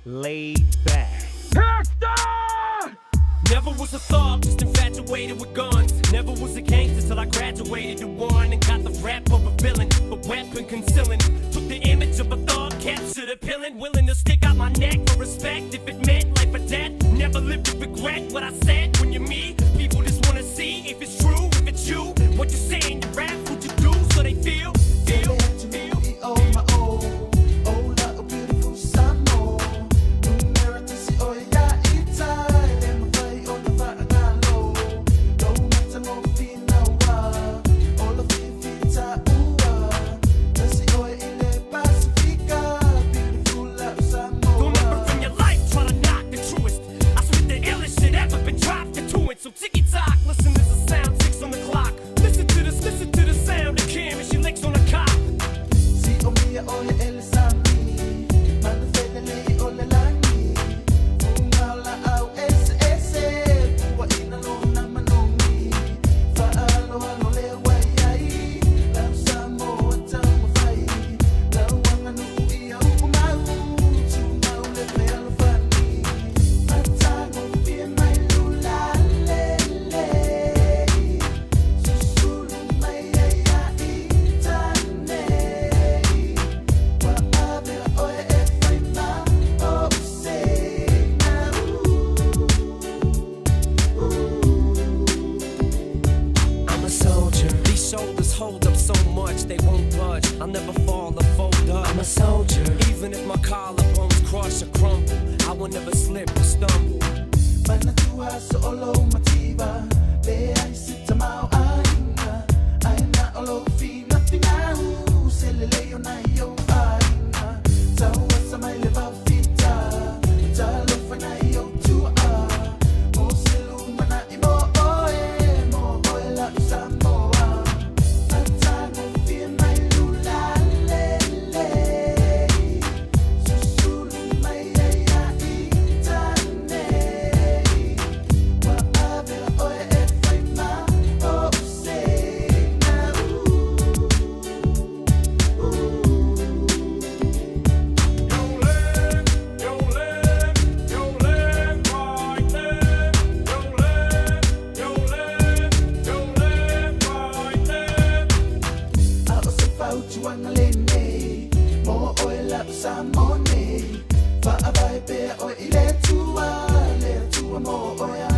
laid back. Never was a thug, just infatuated with guns. Never was a gangster till I graduated to one and got the rap of a villain, a weapon concealing. Took the image of a thug, captured a pillin', willing to stick out my neck for respect if it meant life or death. Never lived with regret what I said. When you're me, people just wanna see if it's true, if it's you. What you say in your rap, what you do, so they feel. So ticky tock, listen, there's a sound 6 on the clock. Listen to the sound of Kim and she licks on the cop. Si omia oye el sami, manu fedele ole langi. Fungala au SS, kuwa inalo na manongi. Faalo alo le wayai, lau samo watamu fai. Lau wanganu iya upumau, tumau le pealo fani. Matango fie mai lula. Shoulders hold up so much they won't budge. I'll never fall or fold up. I'm a soldier. Even if my collarbones crush or crumble, I will never slip or stumble. Manatua solo mativa, le ai sita mau aina, aina olo fi nothing now. Selele na yo aina, tawa sa mai leva fita, talo fa na yo tua. Mo selu mana imo oe la samo. Mo oela samone, fa abai pe o ile tua mo oya.